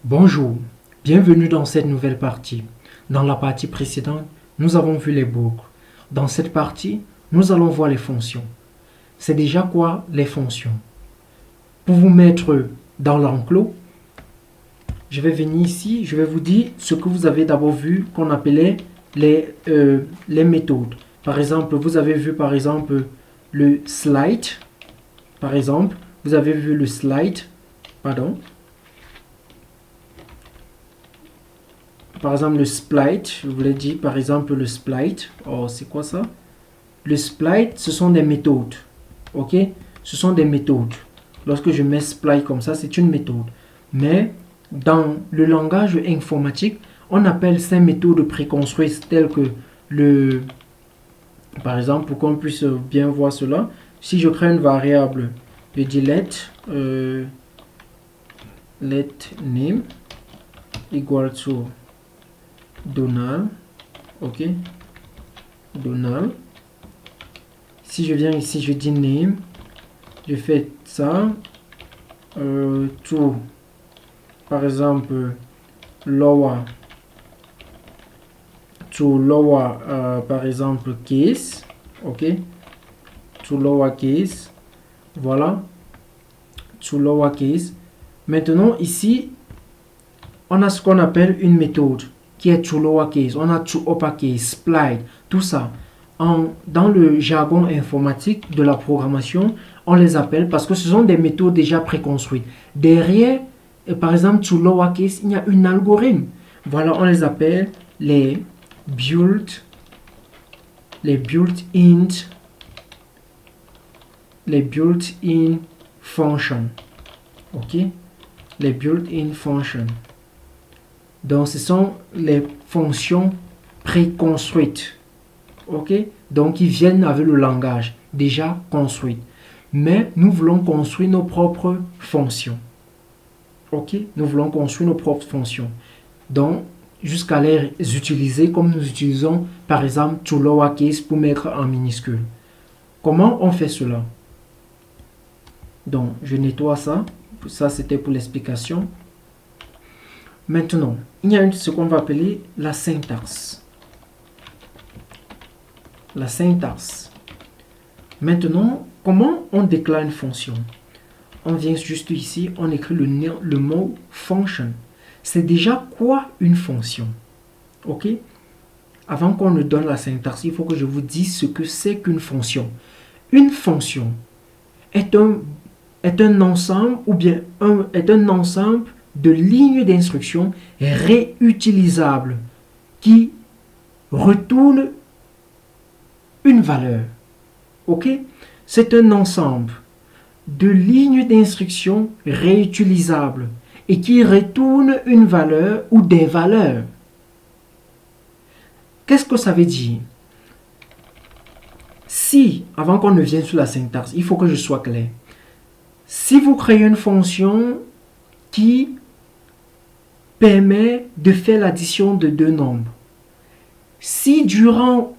Bonjour, bienvenue dans cette nouvelle partie. Dans la partie précédente, nous avons vu les boucles. Dans cette partie, nous allons voir les fonctions. C'est déjà quoi les fonctions? Pour vous mettre dans l'enclos, je vais venir ici, je vais vous dire ce que vous avez d'abord vu qu'on appelait les méthodes. Par exemple, vous avez vu par exemple le slide. Par exemple, vous avez vu le slide, pardon. Par exemple, le split, je voulais dire par exemple le split. Oh, c'est quoi ça? Le split, ce sont des méthodes. Ok? Ce sont des méthodes. Lorsque je mets split comme ça, c'est une méthode. Mais dans le langage informatique, on appelle ces méthodes préconstruites telles que le... Par exemple, pour qu'on puisse bien voir cela, si je crée une variable, je dis let name equal to Donald, ok, Donald. Si je viens ici, je dis name, je fais ça, to, par exemple, lower, par exemple, case, ok, to lower case, voilà, to lower case. Maintenant, ici, on a ce qu'on appelle une méthode qui est to lowercase, on a to uppercase, split, tout ça. Dans le jargon informatique de la programmation, on les appelle parce que ce sont des méthodes déjà préconstruites. Derrière, par exemple, to lowercase, il y a un algorithme. Voilà, on les appelle les built-in functions. Ok, les built-in functions. Donc, ce sont les fonctions préconstruites. Ok? Donc, ils viennent avec le langage déjà construit. Mais nous voulons construire nos propres fonctions. Ok? Nous voulons construire nos propres fonctions. Donc, jusqu'à les utiliser comme nous utilisons, par exemple, to lowercase pour mettre en minuscule. Comment on fait cela? Donc, je nettoie ça. Ça, c'était pour l'explication. Maintenant, il y a ce qu'on va appeler la syntaxe. La syntaxe. Maintenant, comment on déclare une fonction? On vient juste ici, on écrit le mot function. C'est déjà quoi une fonction? Ok? Avant qu'on ne donne la syntaxe, il faut que je vous dise ce que c'est qu'une fonction. Une fonction est un ensemble ou bien est un ensemble de lignes d'instruction réutilisables qui retournent une valeur. Ok? C'est un ensemble de lignes d'instruction réutilisables et qui retournent une valeur ou des valeurs. Qu'est-ce que ça veut dire? Si, avant qu'on ne vienne sur la syntaxe, il faut que je sois clair. Si vous créez une fonction qui permet de faire l'addition de deux nombres. Si durant,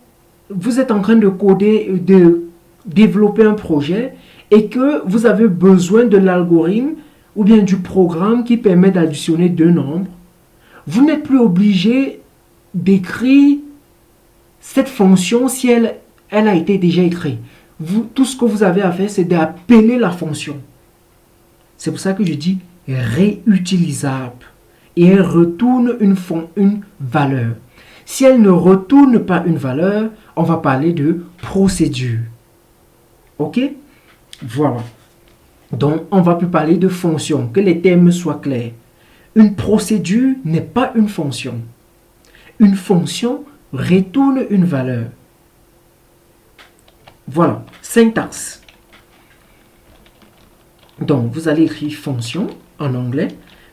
vous êtes en train de coder, de développer un projet et que vous avez besoin de l'algorithme ou bien du programme qui permet d'additionner deux nombres, vous n'êtes plus obligé d'écrire cette fonction si elle a été déjà écrite. Tout ce que vous avez à faire, c'est d'appeler la fonction. C'est pour ça que je dis réutilisable. Et elle retourne une valeur. Si elle ne retourne pas une valeur, on va parler de procédure. Ok? Voilà. Donc, on va plus parler de fonction, que les termes soient clairs. Une procédure n'est pas une fonction. Une fonction retourne une valeur. Voilà. Syntaxe. Donc, vous allez écrire fonction en anglais.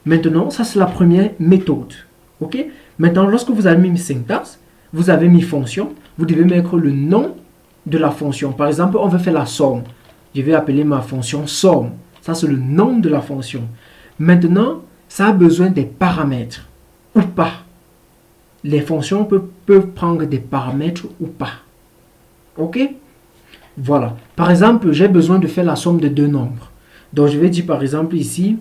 Maintenant, ça c'est la première méthode. Ok? Maintenant, lorsque vous avez mis syntaxe, vous avez mis fonction, vous devez mettre le nom de la fonction. Par exemple, on veut faire la somme. Je vais appeler ma fonction somme. Ça c'est le nom de la fonction. Maintenant, ça a besoin des paramètres ou pas. Les fonctions peuvent prendre des paramètres ou pas. Ok? Voilà. Par exemple, j'ai besoin de faire la somme de deux nombres. Donc, je vais dire par exemple ici,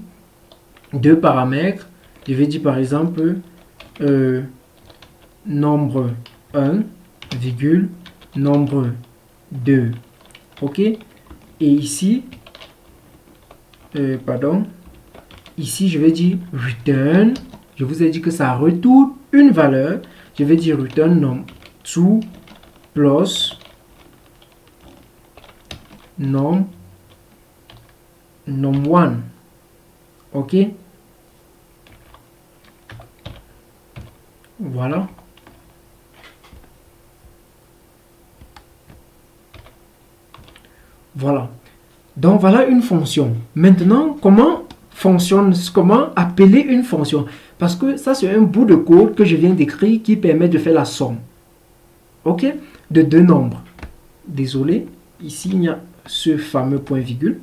deux paramètres, Je vais dire par exemple nombre 1, virgule, nombre 2. OK? Et ici, ici je vais dire return. Je vous ai dit que ça retourne une valeur. Je vais dire return num2 plus num1. OK? Voilà. Voilà. Donc voilà une fonction. Maintenant, comment appeler une fonction? Parce que ça, c'est un bout de code que je viens d'écrire qui permet de faire la somme. OK? De deux nombres. Désolé, ici, il y a ce fameux point virgule.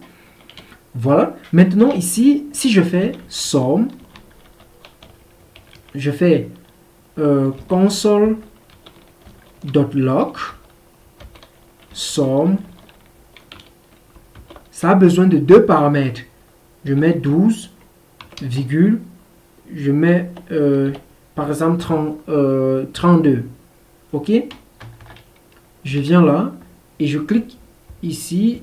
Voilà. Maintenant, ici, si je fais somme, je fais console.log somme. Ça a besoin de deux paramètres. Je mets 12, virgule, je mets par exemple 32. OK? Je viens là et je clique ici.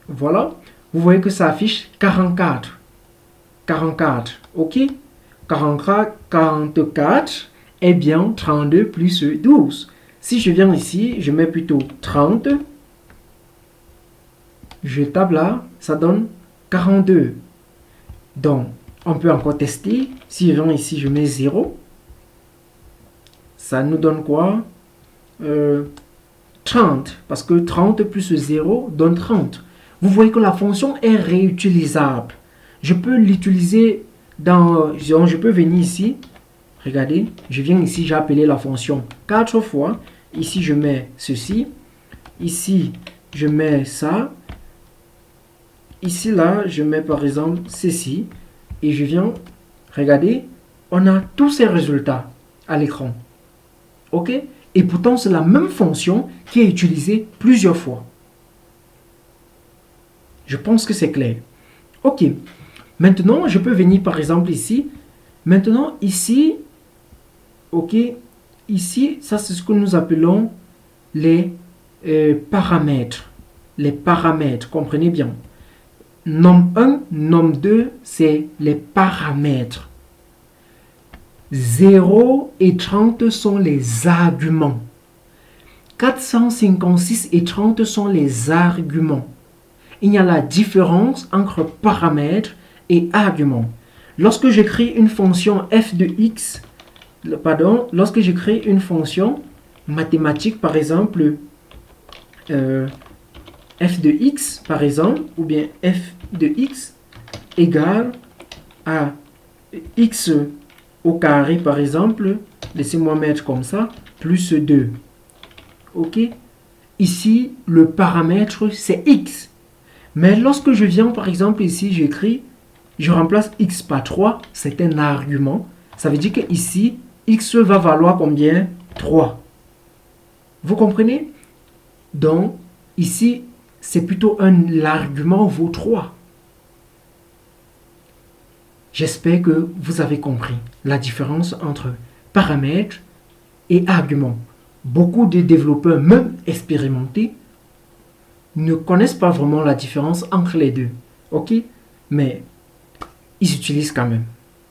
Voilà. Vous voyez que ça affiche 44. 44. OK? 44 est bien 32 plus 12. Si je viens ici, je mets plutôt 30. Je tape là, ça donne 42. Donc, on peut encore tester. Si je viens ici, je mets 0. Ça nous donne quoi? 30. Parce que 30 plus 0 donne 30. Vous voyez que la fonction est réutilisable. Je peux l'utiliser dans... Je peux venir ici. Regardez, je viens ici, j'ai appelé la fonction 4 fois. Ici, je mets ceci. Ici, je mets ça. Ici, là, je mets par exemple ceci. Et je viens, regardez, on a tous ces résultats à l'écran. OK? Et pourtant, c'est la même fonction qui est utilisée plusieurs fois. Je pense que c'est clair. OK. Maintenant, je peux venir par exemple ici. Maintenant, ici, OK, ici, ça c'est ce que nous appelons les paramètres. Les paramètres, comprenez bien. Num1, num2, c'est les paramètres. 0 et 30 sont les arguments. 456 et 30 sont les arguments. Il y a la différence entre paramètres et arguments. Lorsque j'écris une fonction f de x, lorsque j'écris une fonction mathématique, par exemple, f de x, par exemple, ou bien f de x égale à x au carré, par exemple, laissez-moi mettre comme ça, plus 2. OK? Ici, le paramètre, c'est x. Mais lorsque je viens, par exemple, ici, j'écris, je remplace x par 3, c'est un argument. Ça veut dire que ici, x va valoir combien? 3. Vous comprenez? Donc, ici, c'est plutôt l'argument vaut 3. J'espère que vous avez compris la différence entre paramètres et argument. Beaucoup de développeurs, même expérimentés, ne connaissent pas vraiment la différence entre les deux. OK? Mais ils utilisent quand même.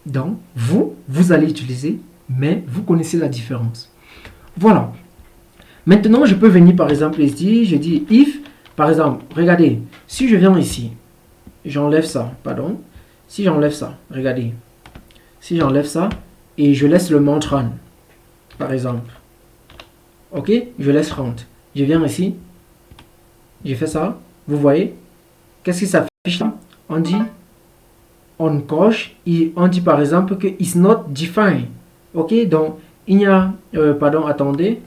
Donc, vous allez utiliser, mais vous connaissez la différence. Voilà. Maintenant, je peux venir par exemple ici, je dis if, par exemple, regardez, si je viens ici, j'enlève ça, pardon. Si j'enlève ça, regardez. Si j'enlève ça et je laisse le montre run, par exemple. OK? Je laisse rentre. Je viens ici. J'ai fait ça. Vous voyez? Qu'est-ce qui s'affiche là? On dit, on coche et on dit par exemple que it's not defined. OK? Donc, il y a, pardon, attendez.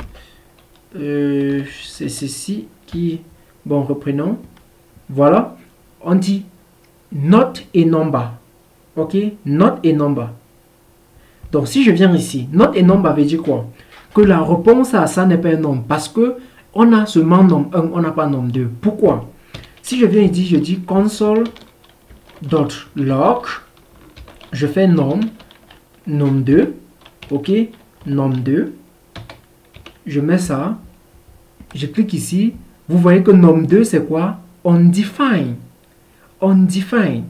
C'est ceci qui, bon, reprenons. Voilà. On dit not et number. OK? Not et number. Donc, si je viens ici, not et number veut dire quoi? Que la réponse à ça n'est pas un nombre. Parce que on a seulement nombre 1, on n'a pas nombre 2. Pourquoi? Si je viens ici, je dis console.log, je fais nom, num2, ok, num2, je mets ça, je clique ici, vous voyez que num2 c'est quoi? Undefined, undefined,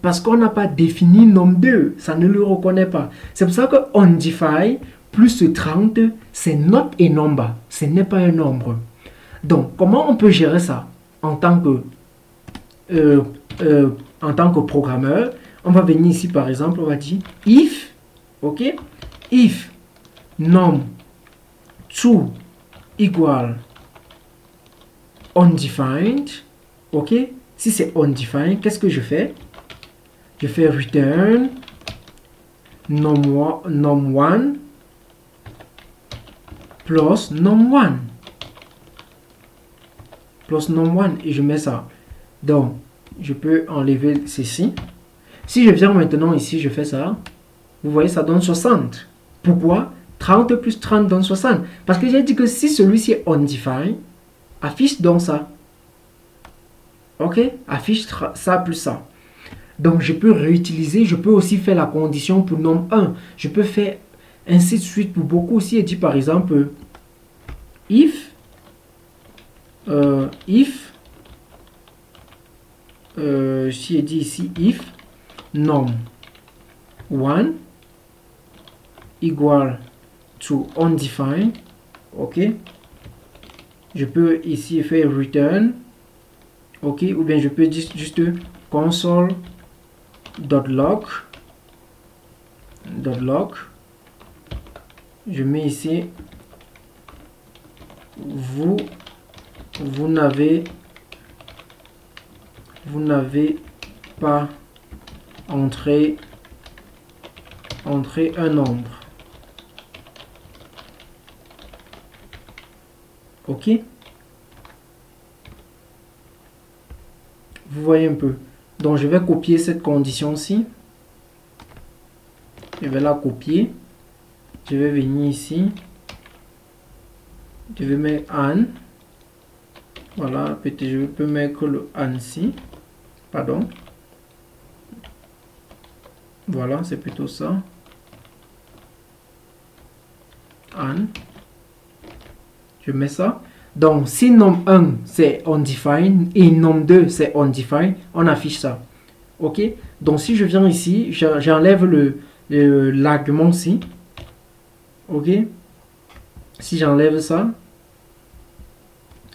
parce qu'on n'a pas défini num2, ça ne le reconnaît pas. C'est pour ça que undefined plus 30, c'est not a number, ce n'est pas un nombre. Donc, comment on peut gérer ça en tant que programmeur? On va venir ici, par exemple, on va dire if, ok, if num2 égale undefined, ok, si c'est undefined, qu'est-ce que je fais? Je fais return num1 plus num1 plus num1 et je mets ça. Donc, je peux enlever ceci. Si je viens maintenant ici, je fais ça. Vous voyez, ça donne 60. Pourquoi? 30 plus 30 donne 60. Parce que j'ai dit que si celui-ci est undefined, affiche donc ça. Ok? Affiche ça plus ça. Donc, je peux réutiliser. Je peux aussi faire la condition pour num1. Je peux faire ainsi de suite pour beaucoup aussi. Et dit par exemple, if si je dis ici if num1 equal to undefined, ok, je peux ici faire return, ok, ou bien je peux juste console.log je mets ici vous n'avez pas entré un nombre. Ok, vous voyez un peu. Donc je vais copier cette condition-ci. Je vais la copier. Je vais venir ici. Je vais mettre an. Voilà, peut-être je peux mettre le an ici. Pardon. Voilà, c'est plutôt ça. An. Je mets ça. Donc, si num1 c'est undefined et num2 c'est undefined, on affiche ça. Ok. Donc, si je viens ici, j'enlève l'argument ici. Ok. Si j'enlève ça,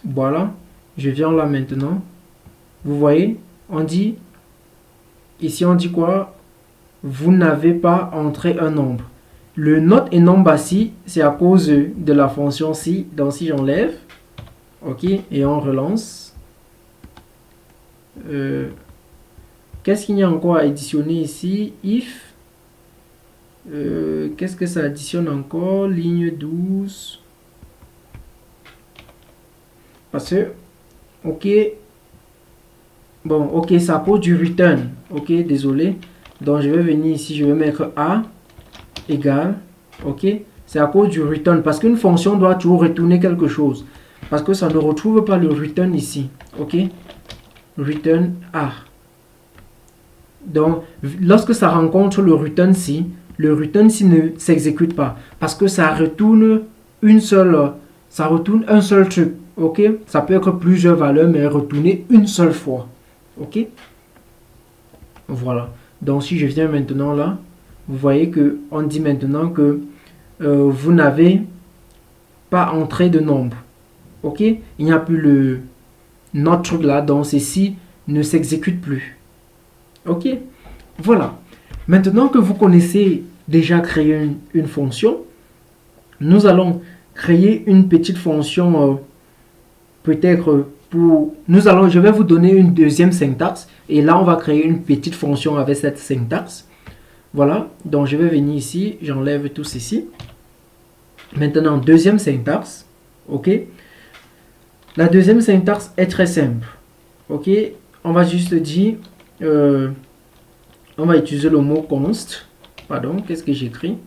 voilà. Je viens là maintenant. Vous voyez, on dit, ici on dit quoi? Vous n'avez pas entré un nombre. Le not et number ici, c'est à cause de la fonction ci. Donc si j'enlève, ok, et on relance. Qu'est-ce qu'il y a encore à additionner ici? If, qu'est-ce que ça additionne encore? Ligne 12. Parce que, ok, bon, ok, ça pose du return. Ok, désolé. Donc je vais venir ici, je vais mettre A égale, ok, c'est à cause du return, parce qu'une fonction doit toujours retourner quelque chose, parce que ça ne retrouve pas le return ici, ok, return A. Donc lorsque ça rencontre le return ci ne s'exécute pas, parce que ça retourne un seul truc, ok, ça peut être plusieurs valeurs, mais retourner une seule fois, ok, voilà. Donc si je viens maintenant là, vous voyez que on dit maintenant que vous n'avez pas entré de nombre. Ok, il n'y a plus notre truc là, donc ceci ne s'exécute plus. Ok, voilà. Maintenant que vous connaissez déjà créer une fonction, nous allons créer une petite fonction peut-être pour... je vais vous donner une deuxième syntaxe et là on va créer une petite fonction avec cette syntaxe. Voilà, donc je vais venir ici, j'enlève tout ceci. Maintenant, deuxième syntaxe, ok. La deuxième syntaxe est très simple, ok. On va juste dire, on va utiliser le mot const, pardon, qu'est-ce que j'écris?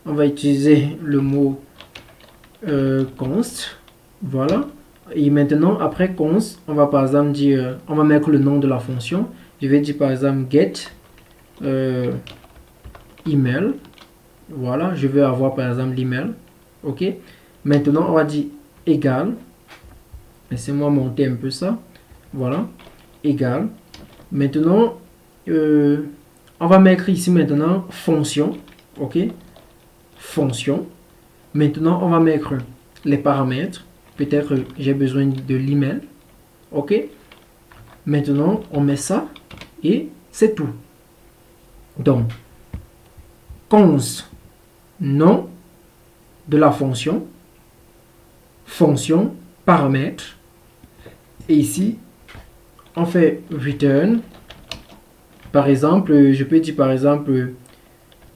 On va utiliser le mot const, voilà. Et maintenant, après const, on va par exemple dire, on va mettre le nom de la fonction. Je vais dire par exemple get email, Voilà, je veux avoir par exemple l'email. OK. Maintenant, on va dire égal. Laissez-moi monter un peu ça. Voilà. Égal. Maintenant, on va mettre ici maintenant fonction. OK. Fonction. Maintenant, on va mettre les paramètres. Peut-être j'ai besoin de l'email. OK. Maintenant, on met ça et c'est tout. Donc, const nom de la fonction, fonction, paramètre. Et ici, on fait return. Par exemple, je peux dire par exemple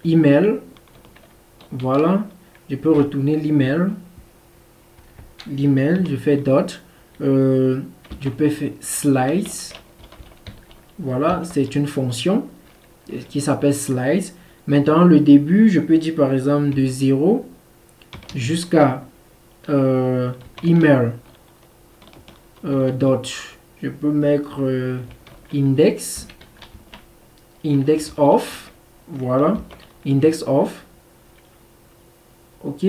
email. Voilà, je peux retourner l'email. L'email, je fais dot. Je peux faire slice. Voilà, c'est une fonction qui s'appelle slice. Maintenant, le début, je peux dire par exemple de 0 jusqu'à email dot. Je peux mettre index of. Voilà, index of. OK.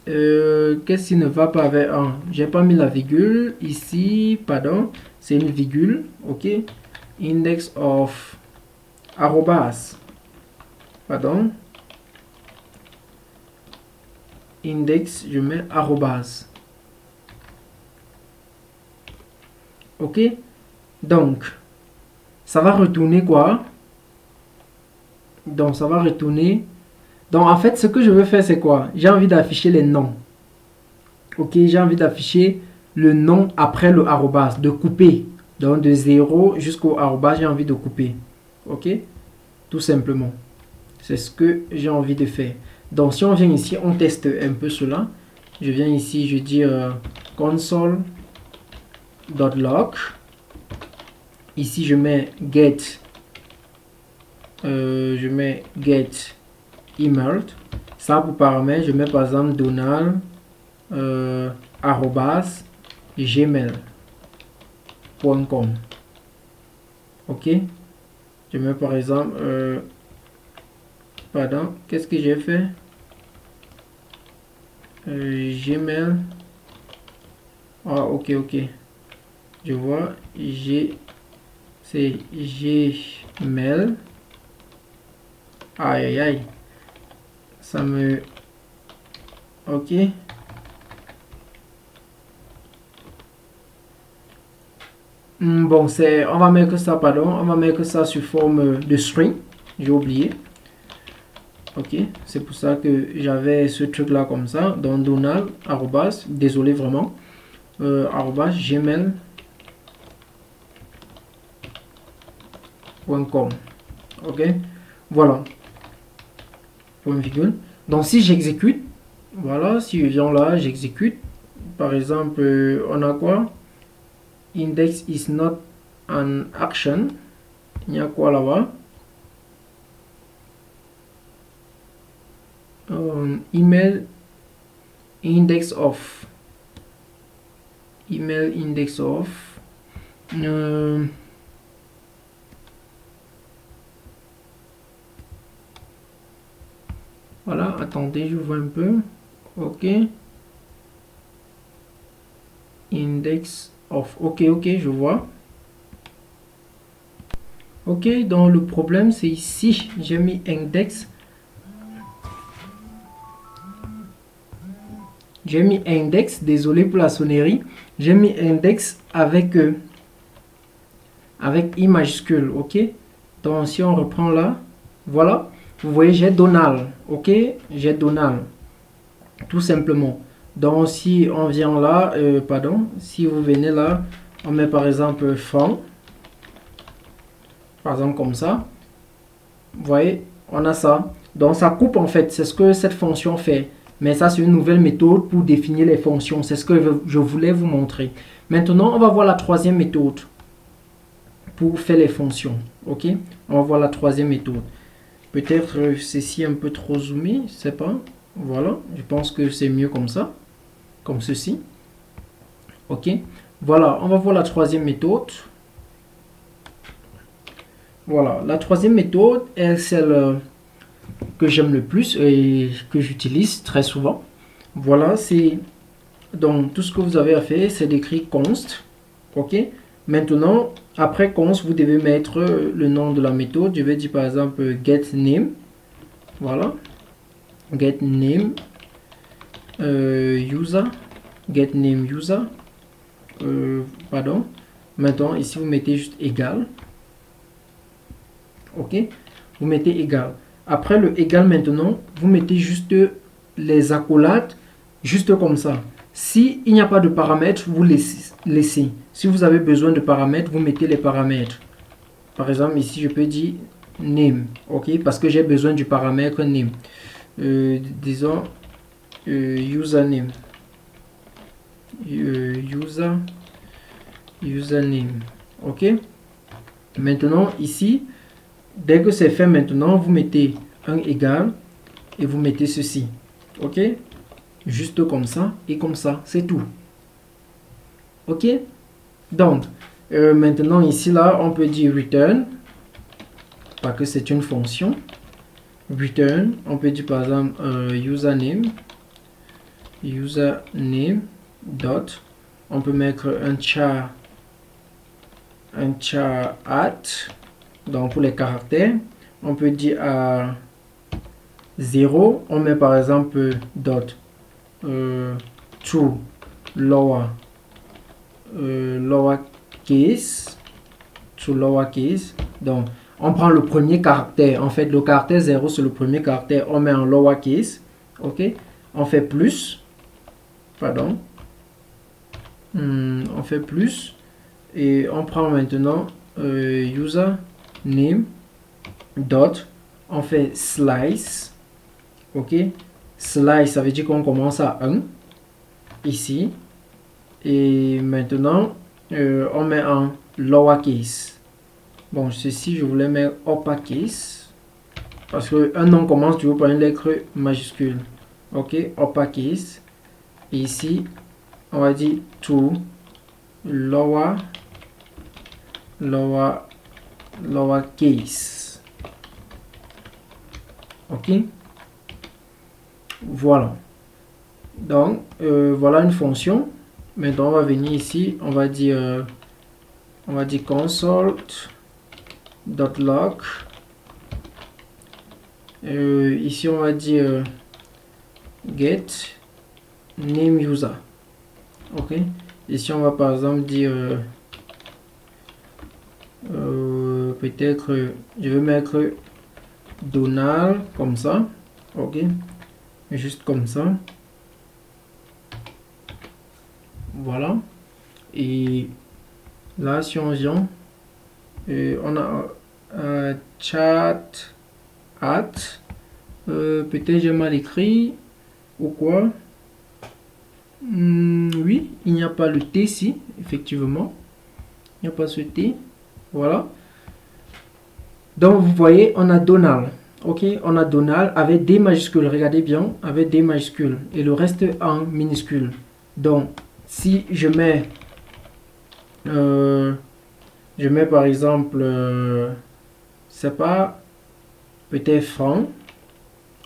Qu'est-ce qui ne va pas avec 1? J'ai pas mis la virgule ici, pardon, c'est une virgule. OK. Index of arrobas, pardon, index, je mets arrobas. OK. Donc ça va retourner quoi? Donc ça va retourner. Donc en fait ce que je veux faire c'est quoi? J'ai envie d'afficher les noms. OK, j'ai envie d'afficher le nom après le arrobas, de couper. Donc de 0 jusqu'au arrobas, j'ai envie de couper. OK, tout simplement. C'est ce que j'ai envie de faire. Donc si on vient ici, on teste un peu cela. Je viens ici, je dis console.log. Ici je mets get. Je mets get email. Ça pour paramètre, je mets par exemple Donald arrobas gmail.com. OK, je mets par exemple pardon, qu'est-ce que j'ai fait? Gmail. Ah, OK, je vois. C'est Gmail. Aïe aïe, ça me... OK. Bon, c'est... On va mettre ça, pardon. On va mettre ça sous forme de string. J'ai oublié. OK. C'est pour ça que j'avais ce truc-là comme ça. Donc, Donald, arrobas, désolé vraiment. Arrobas, gmail.com. OK. Voilà. Point virgule. Donc, si j'exécute, voilà, si je viens là, j'exécute. Par exemple, on a quoi? Index is not an action. Il y a quoi là-bas? Email index of. Email index of. Voilà, attendez, je vois un peu. OK. Index of. OK, je vois. OK, donc le problème c'est ici, j'ai mis index. J'ai mis index, désolé pour la sonnerie. J'ai mis index avec I majuscule. OK. Donc si on reprend là, voilà. Vous voyez, j'ai Donald. OK, j'ai Donald. Tout simplement. Donc si on vient là, pardon, si vous venez là, on met par exemple from. Par exemple comme ça. Vous voyez, on a ça. Donc ça coupe en fait, c'est ce que cette fonction fait. Mais ça, c'est une nouvelle méthode pour définir les fonctions. C'est ce que je voulais vous montrer. Maintenant, on va voir la troisième méthode pour faire les fonctions. OK? On va voir la troisième méthode. Peut-être ceci un peu trop zoomé, je sais pas. Voilà, je pense que c'est mieux comme ça. Comme ceci. OK? Voilà, on va voir la troisième méthode. Voilà, la troisième méthode, c'est que j'aime le plus et que j'utilise très souvent. Voilà, c'est donc tout ce que vous avez à faire, c'est d'écrire const. Ok. Maintenant, après const, vous devez mettre le nom de la méthode. Je vais dire par exemple get name. Voilà. Get name user. Get name user. Pardon. Maintenant, ici, vous mettez juste égal. Ok. Vous mettez égal. Après le égal maintenant, vous mettez juste les accolades, juste comme ça. Si il n'y a pas de paramètres, vous laissez. Si vous avez besoin de paramètres, vous mettez les paramètres. Par exemple, ici, je peux dire name. Ok. Parce que j'ai besoin du paramètre name. Disons username. Username. Ok. Maintenant ici, dès que c'est fait maintenant, vous mettez un égal et vous mettez ceci. Ok. Juste comme ça et comme ça, c'est tout. Ok. Donc maintenant ici là, on peut dire return parce que c'est une fonction. Return, on peut dire par exemple username dot, on peut mettre un char at, donc pour les caractères, on peut dire à 0, on met par exemple dot to lowercase, donc on prend le premier caractère, en fait le caractère 0 c'est le premier caractère, on met en lowercase, ok, on fait plus, pardon, on fait plus et on prend maintenant user name dot, on fait slice, ok, slice ça veut dire qu'on commence à 1 ici et maintenant on met en lowercase. Bon, ceci je voulais mettre uppercase parce que un nom commence toujours par une lettre majuscule. Ok, uppercase. Et ici, on va dire to lowercase. Ok. Voilà. Donc, voilà une fonction. Maintenant, on va venir ici. On va dire console.log. Ici, on va dire get name user. Ok. Ici, on va par exemple dire peut-être je vais mettre Donald comme ça. Ok. Juste comme ça. Voilà. Et là, si on vient, on a chat at. Peut-être j'ai mal écrit ou quoi. Oui, il n'y a pas le T ici, effectivement. Il n'y a pas ce T. Voilà. Donc, vous voyez, on a Donald. Ok, on a Donald avec des majuscules. Regardez bien, avec des majuscules. Et le reste en minuscules. Donc, si je mets par exemple, c'est pas peut-être franc.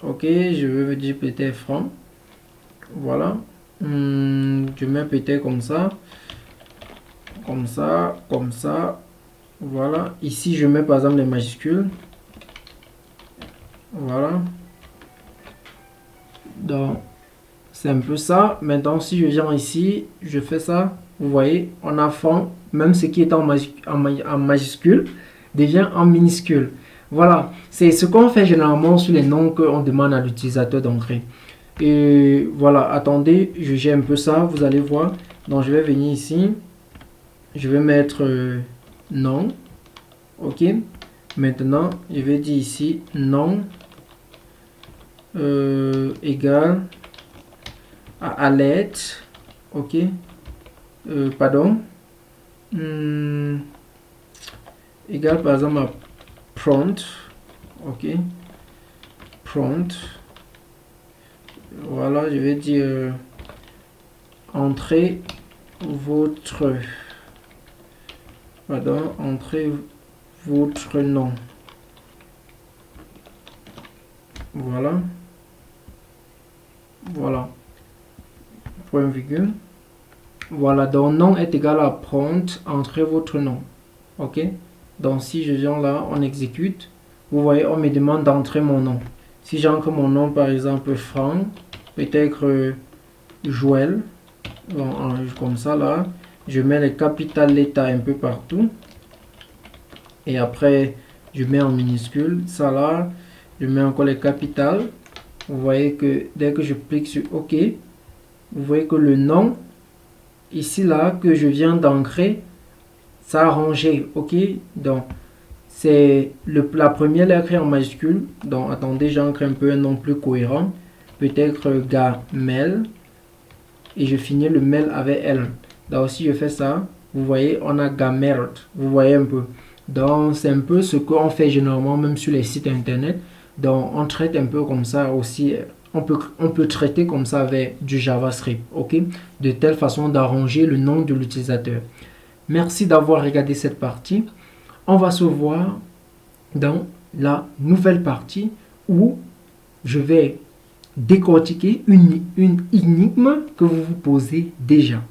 Ok, je veux dire peut-être franc. Voilà. Je mets peut-être comme ça. Comme ça, comme ça. Voilà. Ici, je mets par exemple les majuscules. Voilà. Donc, c'est un peu ça. Maintenant, si je viens ici, je fais ça. Vous voyez, on a fond. Même ce qui est en majuscule devient en minuscule. Voilà. C'est ce qu'on fait généralement sur les noms qu'on demande à l'utilisateur d'entrer. Et voilà. Attendez, je gère un peu ça. Vous allez voir. Donc, je vais venir ici. Je vais mettre nom. Ok. Maintenant, je vais dire ici nom égal à alerte. Ok. Pardon. Égal par exemple à prompt. Ok. Prompt. Voilà, je vais dire entrez votre. Pardon, entrez votre nom. Voilà. Voilà. Point virgule. Voilà, donc nom est égal à prompt, entrez votre nom. Ok. Donc si je viens là, on exécute. Vous voyez, on me demande d'entrer mon nom. Si j'entre mon nom, par exemple, Franck, peut-être Joël, bon, comme ça là, je mets les capitales lettres un peu partout. Et après, je mets en minuscule, ça là, je mets encore les capitales. Vous voyez que dès que je clique sur OK, vous voyez que le nom, ici là, que je viens d'ancrer, ça a rangé. OK, donc c'est la première lettre en majuscule. Donc attendez, j'ancre un peu un nom plus cohérent. Peut-être Gamel. Et je finis le mail avec L. Donc si je fais ça, vous voyez, on a Gamert. Vous voyez un peu. Donc c'est un peu ce qu'on fait généralement même sur les sites internet. Donc on traite un peu comme ça aussi. On peut traiter comme ça avec du JavaScript. Ok, de telle façon d'arranger le nom de l'utilisateur. Merci d'avoir regardé cette partie. On va se voir dans la nouvelle partie où je vais décortiquer une énigme que vous vous posez déjà.